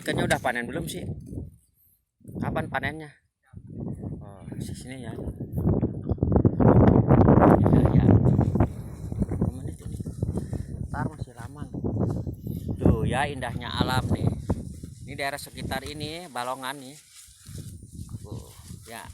ikannya udah panen belum sih? Kapan panennya? Oh, di sini ya. Ya. Berapa menit ini? Ntar masih lama. Tuh ya, indahnya alam nih. Ini daerah sekitar ini, Balongan nih. Ya.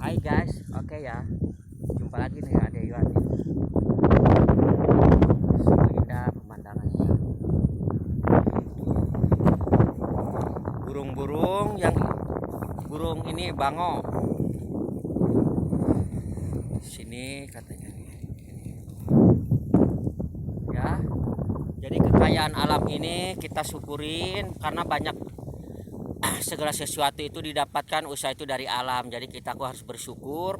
Hai guys, oke ya. Jumpa lagi nih ada Iwan. Sungguh indah pemandangannya. Burung ini bango. Sini katanya nih. Ya. Jadi kekayaan alam ini kita syukurin karena banyak segala sesuatu itu didapatkan usaha itu dari alam. Jadi kita harus bersyukur.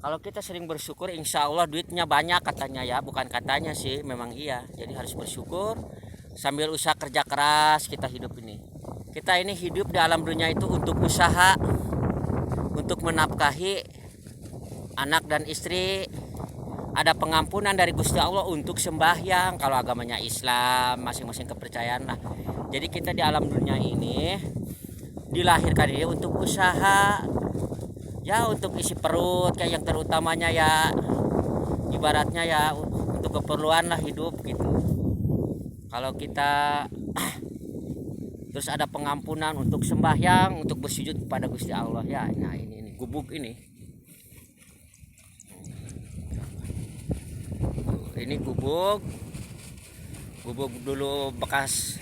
Kalau kita sering bersyukur, insya Allah duitnya banyak katanya ya. Bukan katanya sih, memang iya. Jadi harus bersyukur sambil usaha kerja keras kita hidup ini. Kita ini hidup di alam dunia itu untuk usaha, untuk menafkahi anak dan istri. Ada pengampunan dari Gusti Allah untuk sembahyang. Kalau agamanya Islam, masing-masing kepercayaan lah. Jadi kita di alam dunia ini dilahirkan ini untuk usaha, ya untuk isi perut, kayak yang terutamanya ya ibaratnya ya untuk keperluan lah hidup gitu. Kalau kita terus ada pengampunan untuk sembahyang, untuk bersujud kepada Gusti Allah ya. Nah ini gubuk ini gubuk dulu bekas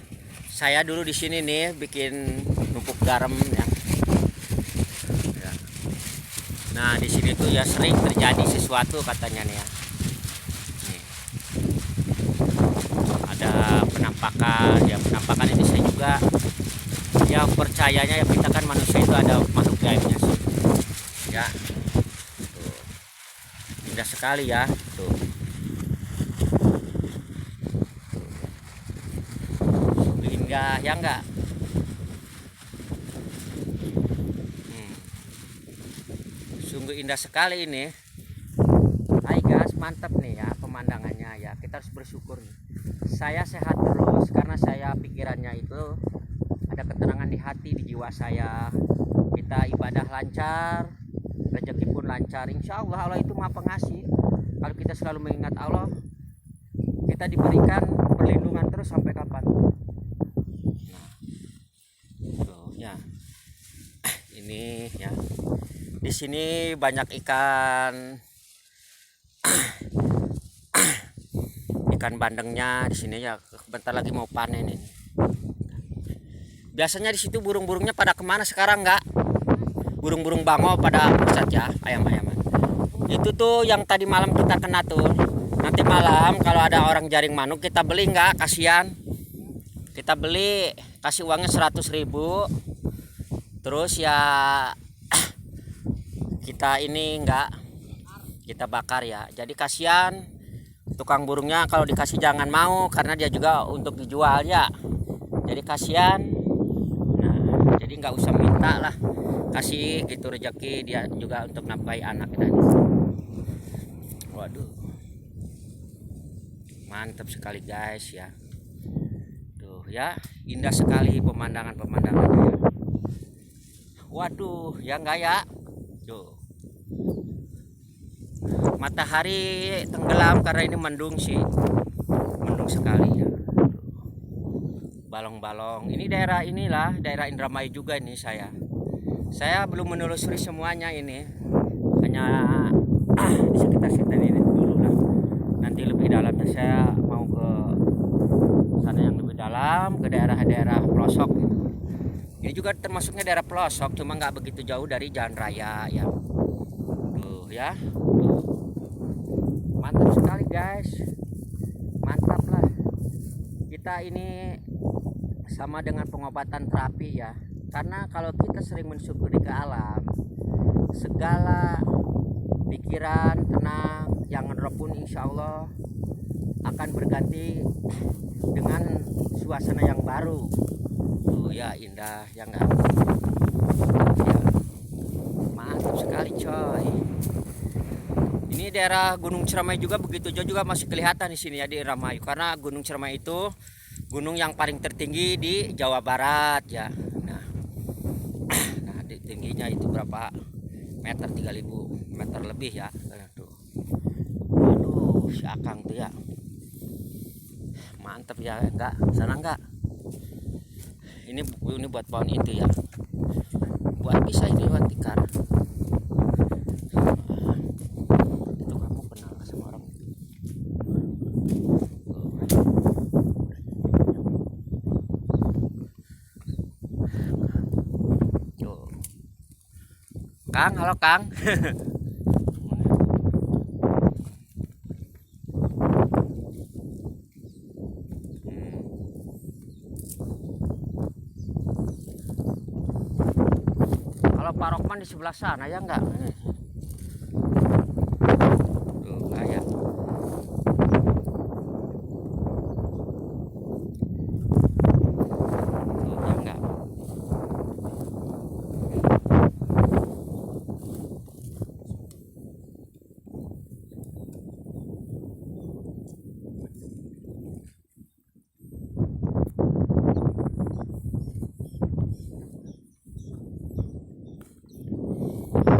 saya dulu di sini nih bikin numpuk garam ya. Nah di sini tuh ya sering terjadi sesuatu katanya nih ya. Nih. Ada penampakan ini saya juga ya percayanya ya kita kan manusia itu ada makhluk gaibnya sih. Ya. Tuh. Indah sekali ya. Tuh. Indah ya enggak? Sungguh indah sekali ini. Hai guys, mantap nih ya pemandangannya ya. Kita harus bersyukur nih. Saya sehat terus karena saya pikirannya itu ada ketenangan di hati, di jiwa saya. Kita ibadah lancar, rezeki pun lancar. Insya Allah Allah itu maha pengasih. Kalau kita selalu mengingat Allah, kita diberikan perlindungan terus sampai kapan. Nah, tuh ya. Ini ya. Di sini banyak ikan bandengnya di sini ya. Bentar lagi mau panen ini. Biasanya di situ burung-burungnya pada kemana sekarang enggak? Burung-burung bango pada pusat ya, ayam-ayaman. Itu tuh yang tadi malam kita kena tuh. Nanti malam kalau ada orang jaring manuk kita beli enggak? Kasihan. Kita beli, kasih uangnya 100.000. Terus ya kita ini enggak kita bakar ya. Jadi kasihan tukang burungnya, kalau dikasih jangan mau karena dia juga untuk dijual ya. Jadi kasihan. Nah, jadi nggak usah minta lah, kasih gitu rezeki dia juga untuk nafkahi anak kita. Waduh, mantap sekali guys ya. Tuh ya, indah sekali pemandangannya. Waduh, ya enggak ya. Tuh. Matahari tenggelam karena ini mendung sih. Mendung sekali ya. Balong-balong. Ini daerah Indramayu juga ini saya. Saya belum menelusuri semuanya ini. Hanya di sekitar ini dulu lah. Nanti lebih dalamnya saya mau ke sana yang lebih dalam, ke daerah-daerah pelosok. Ini juga termasuknya daerah pelosok, cuma nggak begitu jauh dari jalan raya ya. Tuh ya. Tuh. Mantap sekali guys. Mantap lah. Kita ini sama dengan pengobatan terapi ya. Karena kalau kita sering mensyukuri ke alam, segala pikiran tenang, jangan drop pun insya Allah akan berganti dengan suasana yang baru. Tuh ya indah ya enggak. Ya. Mantap sekali coy. Ini daerah Gunung Ciremai juga begitu juga masih kelihatan di sini ya di Indramayu, karena Gunung Ciremai itu gunung yang paling tertinggi di Jawa Barat ya. Nah, di tingginya itu berapa meter, 3000 meter lebih ya. Aduh, si Akang tuh ya mantep ya. Enggak sana enggak, ini buat pohon itu ya, buat bisa ini buat tikar. Itu kamu kenal sama orang itu? Tuh. Kang, halo Kang. Kalau Pak Rokman di sebelah sana ya enggak? Tuh, kayak tuh ya enggak.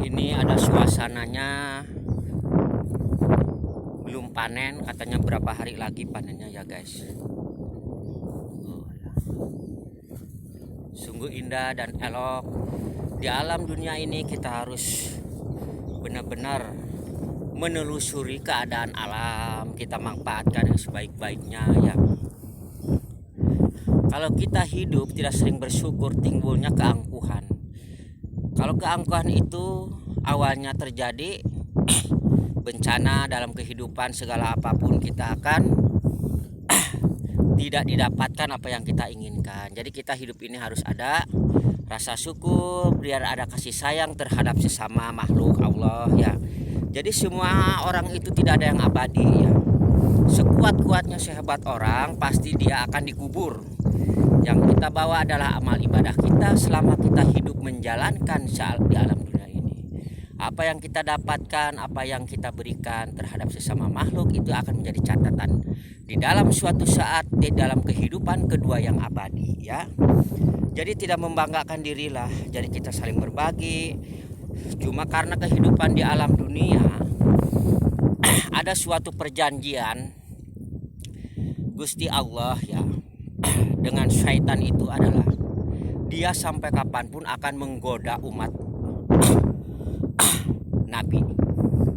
Ini ada suasananya, belum panen, katanya berapa hari lagi panennya ya guys. Sungguh indah dan elok. Di alam dunia ini kita harus benar-benar menelusuri keadaan alam, kita manfaatkan yang sebaik-baiknya ya. Kalau kita hidup tidak sering bersyukur, timbulnya keangkuhan. Kalau keangkuhan itu awalnya terjadi bencana dalam kehidupan, segala apapun kita akan tidak didapatkan apa yang kita inginkan. Jadi kita hidup ini harus ada rasa syukur, biar ada kasih sayang terhadap sesama makhluk Allah ya. Jadi semua orang itu tidak ada yang abadi ya. Sekuat-kuatnya sehebat orang pasti dia akan dikubur. Yang kita bawa adalah amal ibadah kita selama kita hidup menjalankan di alam dunia ini. Apa yang kita dapatkan, apa yang kita berikan terhadap sesama makhluk itu akan menjadi catatan di dalam suatu saat di dalam kehidupan kedua yang abadi ya. Jadi tidak membanggakan dirilah, jadi kita saling berbagi. Cuma karena kehidupan di alam dunia ada suatu perjanjian Gusti Allah ya dengan syaitan, itu adalah dia sampai kapanpun akan menggoda umat Nabi,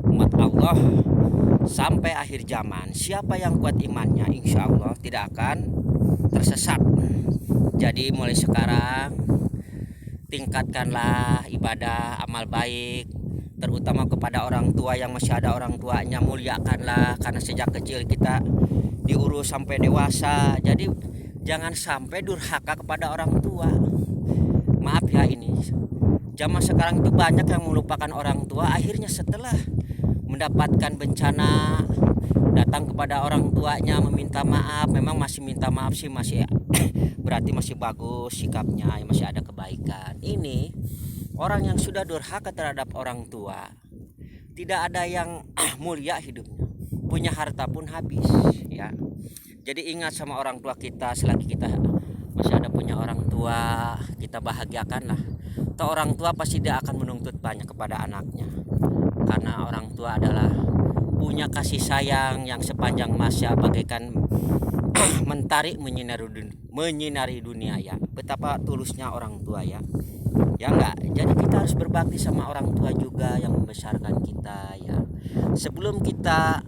umat Allah sampai akhir zaman. Siapa yang kuat imannya, insya Allah tidak akan tersesat. Jadi mulai sekarang tingkatkanlah ibadah, amal baik, terutama kepada orang tua yang masih ada orang tuanya, muliakanlah, karena sejak kecil kita diurus sampai dewasa. Jadi jangan sampai durhaka kepada orang tua. Maaf ya, ini zaman sekarang itu banyak yang melupakan orang tua, akhirnya setelah mendapatkan bencana datang kepada orang tuanya meminta maaf. Memang masih minta maaf sih, masih berarti masih bagus sikapnya, masih ada kebaikan. Ini orang yang sudah durhaka terhadap orang tua, tidak ada yang mulia hidupnya, punya harta pun habis ya. Jadi ingat sama orang tua kita, selagi kita masih ada punya orang tua, kita bahagiakanlah. Atau orang tua pasti dia akan menuntut banyak kepada anaknya, karena orang tua adalah punya kasih sayang yang sepanjang masa, bagaikan mentari menyinari dunia ya. Betapa tulusnya orang tua ya. Ya enggak, jadi kita harus berbakti sama orang tua juga yang membesarkan kita ya. Sebelum kita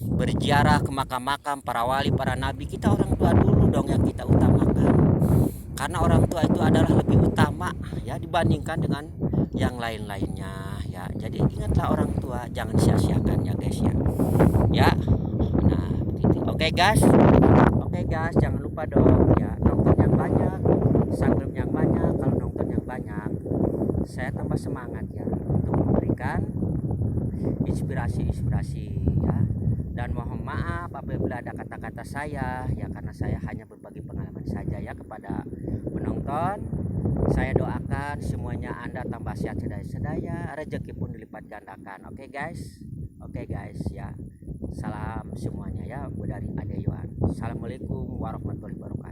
berziarah ke makam-makam para wali, para nabi, kita orang tua dulu dong yang kita utamakan. Karena orang tua itu adalah lebih utama ya dibandingkan dengan yang lain-lainnya ya. Jadi ingatlah orang tua, jangan sia-siakan ya guys ya. Ya. Nah, begitu. Oke guys, jangan lupa dong ya, nonton yang banyak, subscribe yang banyak. Kalau nonton yang banyak, saya tambah semangat ya untuk memberikan inspirasi ya. Dan mohon maaf apabila ada kata-kata saya ya, karena saya hanya berbagi pengalaman saja ya kepada penonton. Saya doakan semuanya Anda tambah sehat sedaya, rezeki pun dilipat gandakan. Oke guys ya. Salam semuanya ya dari Adewan. Assalamualaikum warahmatullahi wabarakatuh.